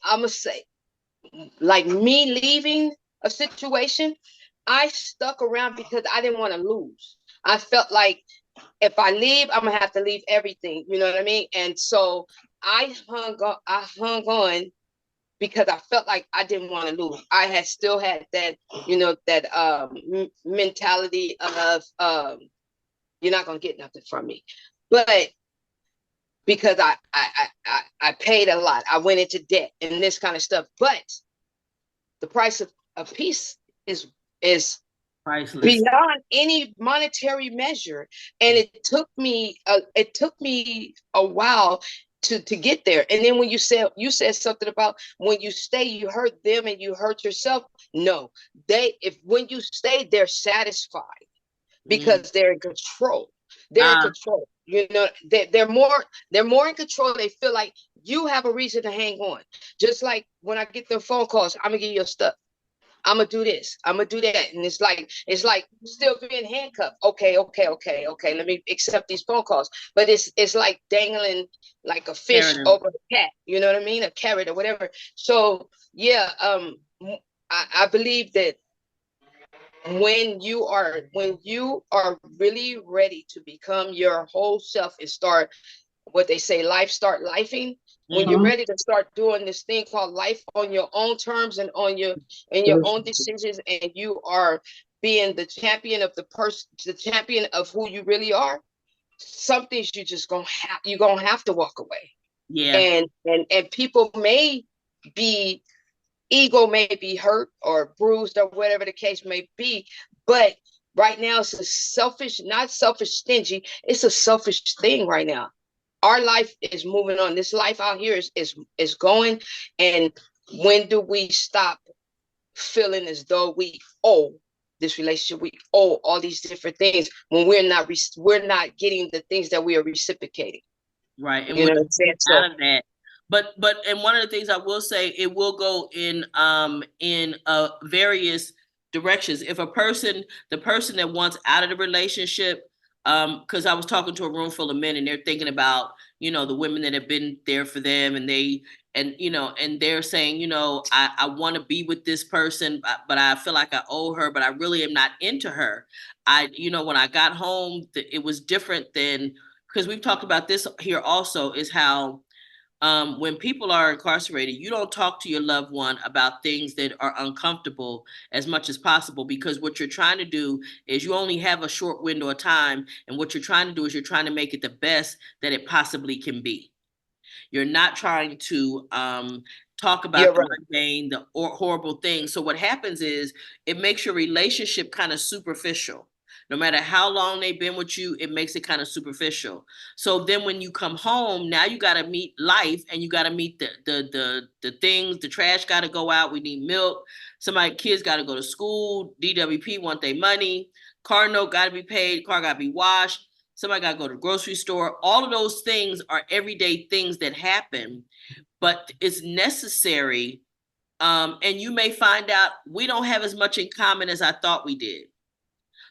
gonna say, like me leaving a situation, I stuck around because I didn't want to lose. I felt like if I leave, I'm gonna have to leave everything. You know what I mean? And so I hung on because I felt like I didn't want to lose. I had still had that, mentality of you're not gonna get nothing from me. But because I paid a lot, I went into debt and this kind of stuff. But the price of peace is priceless, beyond any monetary measure, and it took me a while to get there. And then when you said something about when you stay, you hurt them and you hurt yourself. No, when you stay, they're satisfied because they're in control. They're in control. You know, they're more in control. They feel like you have a reason to hang on. Just like when I get the phone calls, I'm gonna give you your stuff. I'm gonna do this. I'm gonna do that. And it's like still being handcuffed. Okay. Let me accept these phone calls. But it's like dangling like a fish over a cat. You know what I mean? A carrot or whatever. So yeah, I believe that when you are really ready to become your whole self and start what they say, start lifing. When you're ready to start doing this thing called life on your own terms and on your own decisions, and you are being the champion of the champion of who you really are, some things you're gonna have to walk away. Yeah. And people may be, ego may be hurt or bruised or whatever the case may be, but right now it's not selfish stingy, it's a selfish thing right now. Our life is moving on. This life out here is going. And when do we stop feeling as though we owe this relationship, we owe all these different things, when we're not getting the things that we are reciprocating? Right. And you know what I'm saying? out of that. But and one of the things I will say, it will go in various directions. If the person that wants out of the relationship, because I was talking to a room full of men and they're thinking about, the women that have been there for them, and they're saying, I want to be with this person, but I feel like I owe her, but I really am not into her. When I got home, it was different than, because we've talked about this here also, is how When people are incarcerated, you don't talk to your loved one about things that are uncomfortable as much as possible, because what you're trying to do is you only have a short window of time, and what you're trying to do is you're trying to make it the best that it possibly can be. You're not trying to talk Yeah, about the right. mundane, the horrible things. So what happens is it makes your relationship kind of superficial. No matter how long they've been with you, it makes it kind of superficial. So then when you come home, now you got to meet life, and you got to meet the things. The trash got to go out. We need milk. Kids got to go to school. DWP want their money. Car note got to be paid. Car got to be washed. Somebody got to go to the grocery store. All of those things are everyday things that happen, but it's necessary. And you may find out we don't have as much in common as I thought we did.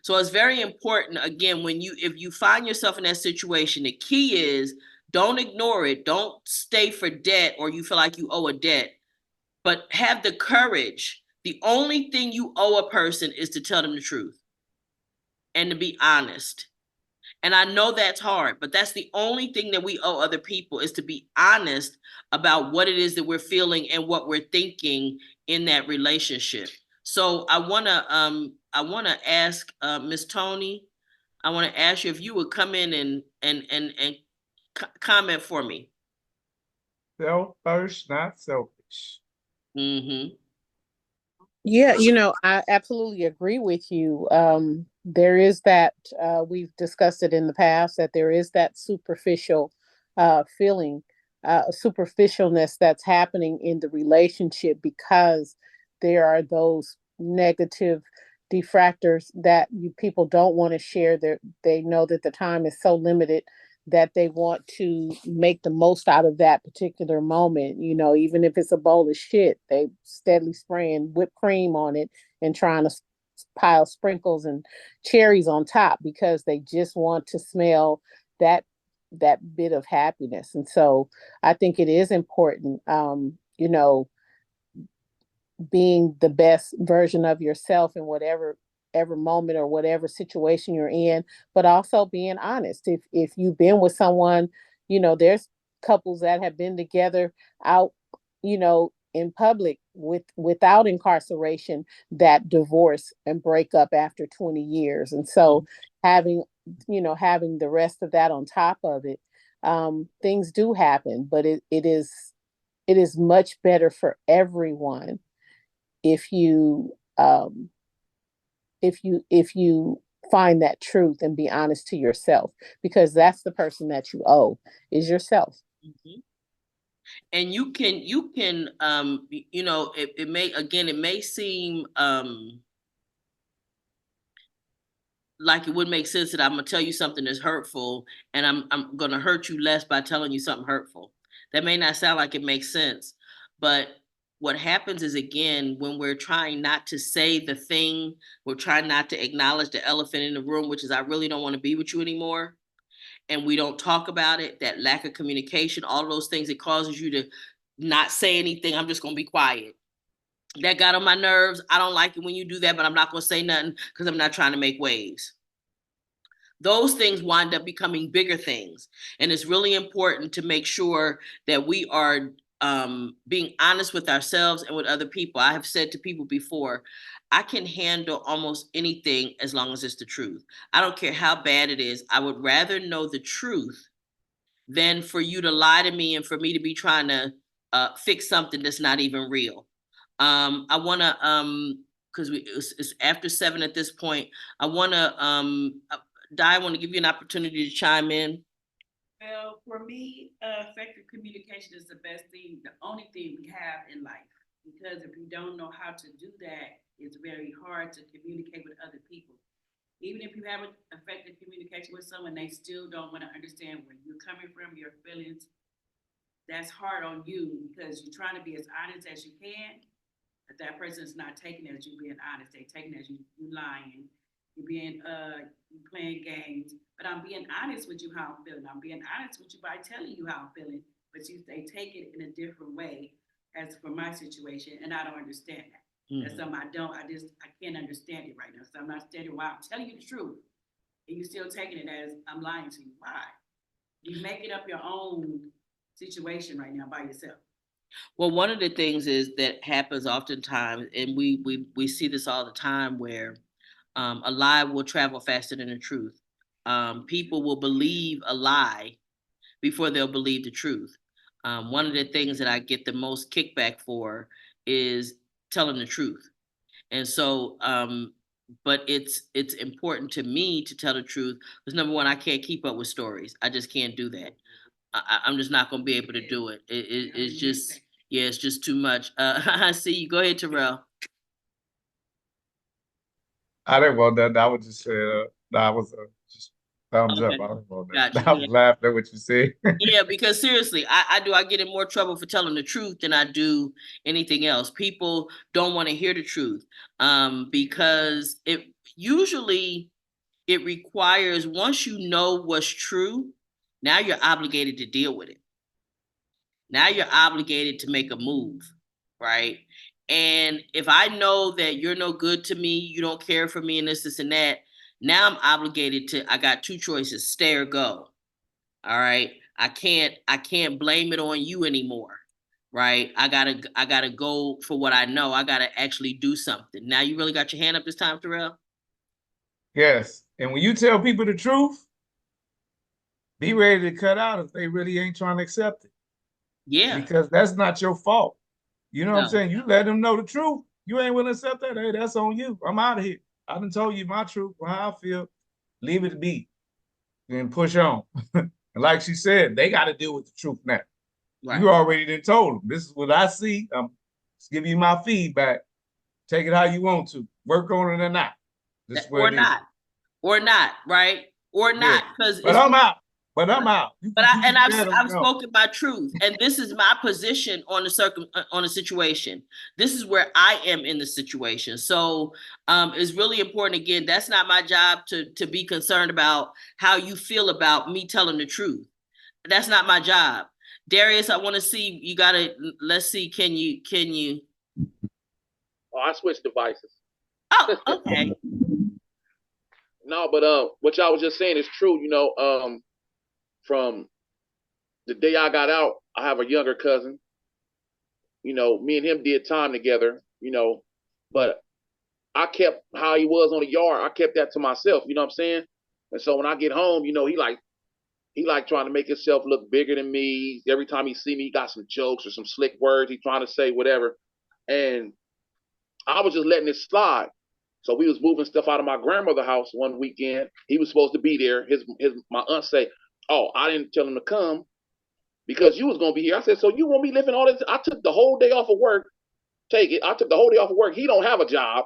So it's very important, again, if you find yourself in that situation, the key is don't ignore it. Don't stay for debt, or you feel like you owe a debt, but have the courage. The only thing you owe a person is to tell them the truth and to be honest. And I know that's hard, but that's the only thing that we owe other people, is to be honest about what it is that we're feeling and what we're thinking in that relationship. So I wanna ask Miss Tony, I want to ask you if you would come in and comment for me. Self first, not selfish. Mm-hmm. Yeah, I absolutely agree with you. There is that, we've discussed it in the past, that there is that superficial feeling, superficialness that's happening in the relationship, because there are those negative diffractors that people don't want to share. They know that the time is so limited that they want to make the most out of that particular moment. Even if it's a bowl of shit, they steadily spraying whipped cream on it and trying to pile sprinkles and cherries on top, because they just want to smell that bit of happiness. And so I think it is important, being the best version of yourself in whatever moment or whatever situation you're in, but also being honest. If you've been with someone, there's couples that have been together out, in public without incarceration, that divorce and break up after 20 years. And so having the rest of that on top of it, things do happen, but it is much better for everyone if you find that truth and be honest to yourself, because that's the person that you owe, is yourself. Mm-hmm. And you can it may seem like it would make sense that I'm gonna tell you something that's hurtful, and I'm gonna hurt you less by telling you something hurtful. That may not sound like it makes sense, but what happens is, again, when we're trying not to say the thing, we're trying not to acknowledge the elephant in the room, which is I really don't want to be with you anymore, and we don't talk about it, that lack of communication, all of those things, it causes you to not say anything. I'm just gonna be quiet. That got on my nerves. I don't like it when you do that, but I'm not gonna say nothing because I'm not trying to make waves. Those things wind up becoming bigger things. And it's really important to make sure that we are being honest with ourselves and with other people. I have said to people before, I can handle almost anything as long as it's the truth. I don't care how bad it is. I would rather know the truth than for you to lie to me and for me to be trying to fix something that's not even real. I want to, because it's after 7 at this point. I want to, Di, I want to give you an opportunity to chime in. Well, for me, effective communication is the best thing, the only thing we have in life. Because if you don't know how to do that, it's very hard to communicate with other people. Even if you have an effective communication with someone, they still don't want to understand where you're coming from, your feelings. That's hard on you because you're trying to be as honest as you can, but that person's not taking it as you being honest. They taking it as you lying. You're being you playing games. But I'm being honest with you how I'm feeling. I'm being honest with you by telling you how I'm feeling. But they take it in a different way as for my situation, and I don't understand that. Mm-hmm. That's something I can't understand it right now. So I'm not understanding why I'm telling you the truth. And you're still taking it as I'm lying to you. Why? You make it up your own situation right now by yourself? Well, one of the things is that happens oftentimes, and we see this all the time, where a lie will travel faster than the truth. People will believe a lie before they'll believe the truth. One of the things that I get the most kickback for is telling the truth. And so, but it's important to me to tell the truth because number one, I can't keep up with stories. I just can't do that. I'm just not going to be able to do it. It's just, yeah, it's just too much. I see you. Go ahead, Terrell. I didn't want that. I was just that was just thumbs up. Okay. I didn't want that. Gotcha. I was laughing at what you said. Yeah, because seriously, I get in more trouble for telling the truth than I do anything else. People don't want to hear the truth because it usually it requires, once you know what's true, now you're obligated to deal with it. Now you're obligated to make a move, right? And if I know that you're no good to me, you don't care for me, and this, and that, now I'm obligated to, I got two choices: stay or go. All right. I can't blame it on you anymore. Right. I gotta go for what I know. I gotta actually do something. Now you really got your hand up this time, Terrell? Yes. And when you tell people the truth, be ready to cut out if they really ain't trying to accept it. Yeah. Because that's not your fault. You know what I'm No. saying? You let them know the truth. You ain't willing to accept that. Hey, that's on you. I'm out of here. I done told you my truth, how I feel. Leave it be and push on. And like she said, they got to deal with the truth now. Right. You already done told them. This is what I see. I'm just giving you my feedback. Take it how you want to. Work on it or not. This is what Or it is. not, right? Or not, because But I'm out. But I'm out. But I've spoken my truth, and this is my position on the situation. This is where I am in the situation. So it's really important. Again, that's not my job to be concerned about how you feel about me telling the truth. That's not my job. Darius, I want to see, you gotta, let's see, can you? Oh, I switched devices. Oh, okay. No, but what y'all was just saying is true. From the day I got out, I have a younger cousin. Me and him did time together. But I kept how he was on the yard. I kept that to myself. You know what I'm saying? And so when I get home, he like trying to make himself look bigger than me. Every time he see me, he got some jokes or some slick words. He trying to say whatever, and I was just letting it slide. So we was moving stuff out of my grandmother's house one weekend. He was supposed to be there. My aunt say, "Oh, I didn't tell him to come because you was gonna be here." I said, "So you want me living all this?" I took the whole day off of work. Take it. I took the whole day off of work. He don't have a job.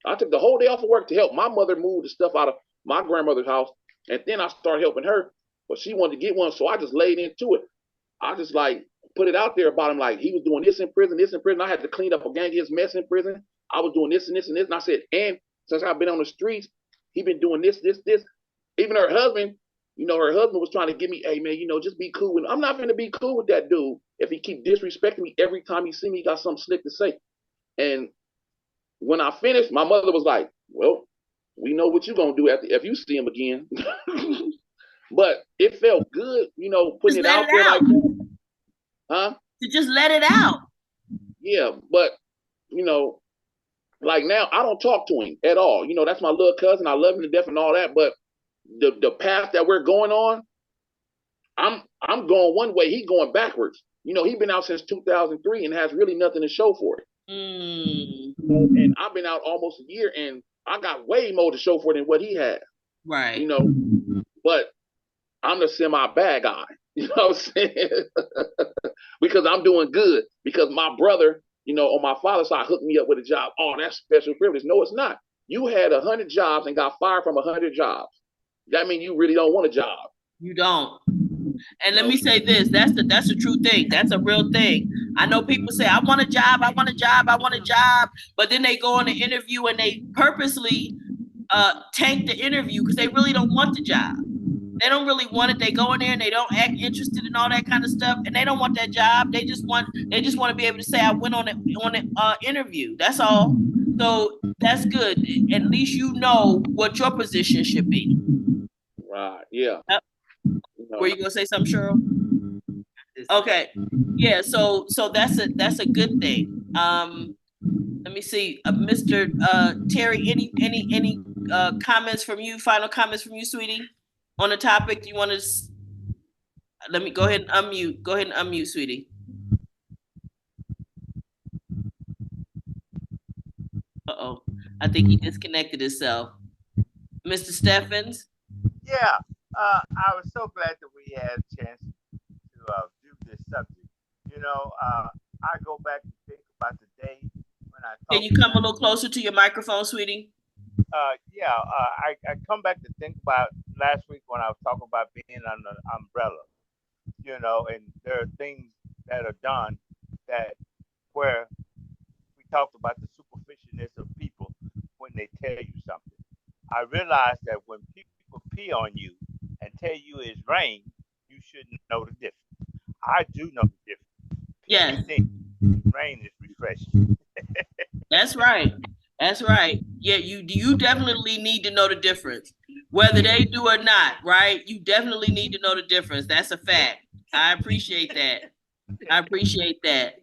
I took the whole day off of work to help my mother move the stuff out of my grandmother's house, and then I started helping her. But she wanted to get one, so I just laid into it. I just like put it out there about him, like he was doing this in prison, this in prison. I had to clean up a gang of his mess in prison. I was doing this and this and this. And I said, and since I've been on the streets, he been doing this. Even her husband, her husband was trying to get me, hey man, just be cool with him. I'm not gonna be cool with that dude if he keep disrespecting me every time he see me, he got something slick to say. And when I finished, my mother was like, well, we know what you're gonna do if you see him again. But it felt good, putting it out there like that. Huh? To just let it out. Yeah, but like now I don't talk to him at all. That's my little cousin. I love him to death and all that. But the path that we're going on, I'm going one way. He going backwards. He been out since 2003 and has really nothing to show for it. And I've been out almost a year, and I got way more to show for it than what he had. Right. But I'm the semi-bad guy. You know what I'm saying? Because I'm doing good. Because my brother, on my father's side, hooked me up with a job. Oh, that's special privilege. No, it's not. You had 100 jobs and got fired from 100 jobs. That means you really don't want a job. You don't. And let me say this, that's the true thing. That's a real thing. I know people say, I want a job, I want a job, I want a job. But then they go on the interview and they purposely tank the interview because they really don't want the job. They don't really want it. They go in there and they don't act interested in all that kind of stuff, and they don't want that job. They just want to be able to say, I went on the interview. That's all. So that's good. At least you know what your position should be. Right. Yeah. Were you gonna say something, Cheryl? Okay. Yeah, so that's a good thing. Let me see, Mr. Terry, any comments from you? Final comments from you, sweetie, on the topic? You want to? Let me go ahead and unmute. Go ahead and unmute, sweetie. Uh-oh, I think he disconnected himself. Mr. Steffens? Yeah, I was so glad that we had a chance to do this subject. You know, I go back and think about the day when I Can talked you come a about, little closer to your microphone, sweetie? I come back to think about last week when I was talking about being under the umbrella, you know, and there are things that are done that where we talked about the superficialness of people when they tell you something. I realized that when people pee on you and tell you it's rain, you shouldn't know the difference. I do know the difference. Yes, Pee rain is refreshing. that's right. That's right. Yeah, you definitely need to know the difference, whether they do or not, right? You definitely need to know the difference. That's a fact. I appreciate that. I appreciate that.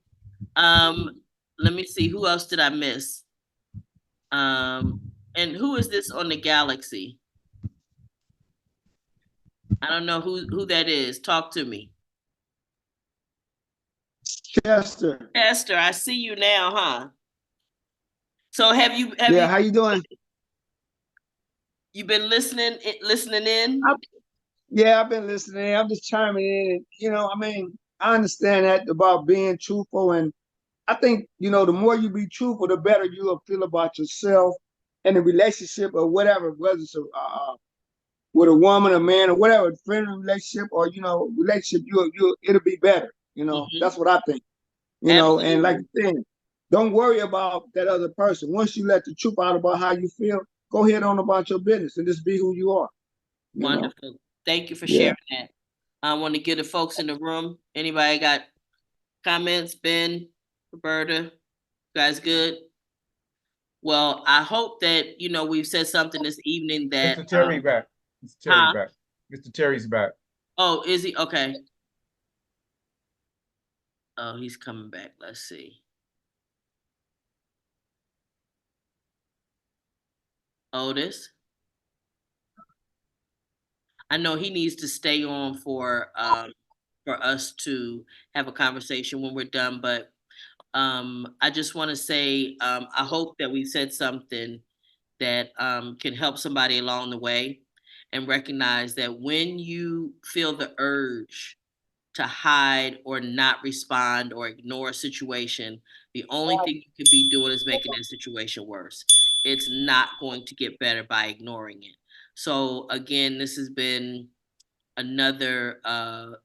Um, Let me see, who else did I miss? And who is this on the galaxy? I don't know who that is. Talk to me. Chester. Esther, I see you now, huh? So have you How you doing? you been listening in? I've been listening. I'm just chiming in. And, I understand that about being truthful. And I think, the more you be truthful, the better you'll feel about yourself and the relationship or whatever, whether it's with a woman, a man, or whatever, friendly relationship or, relationship, it'll be better. Mm-hmm. That's what I think. And like Absolutely. you said, don't worry about that other person. Once you let the truth out about how you feel, go ahead on about your business and just be who you are. Wonderful. Thank you for Yeah. sharing that. I want to get the folks in the room. Anybody got comments? Ben, Roberta, you guys good? Well, I hope that we've said something this evening that Mr. Terry back. Mr. Terry huh? back. Mr. Terry's back. Oh, is he? Okay. Oh, he's coming back. Let's see. Otis. I know he needs to stay on for us to have a conversation when we're done, but I just want to say I hope that we said something that can help somebody along the way, and recognize that when you feel the urge to hide or not respond or ignore a situation, the only thing you could be doing is making that situation worse. It's not going to get better by ignoring it. So again, this has been another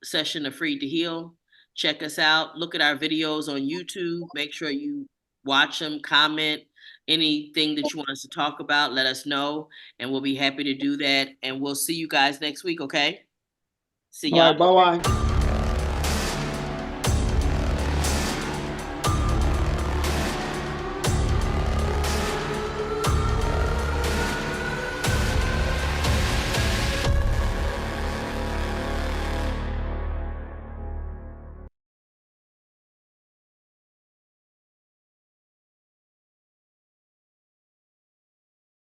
session of Free to Heal. Check us out. Look at our videos on YouTube. Make sure you watch them, comment. Anything that you want us to talk about, let us know, and we'll be happy to do that. And we'll see you guys next week, okay? See All y'all. right, bye-bye.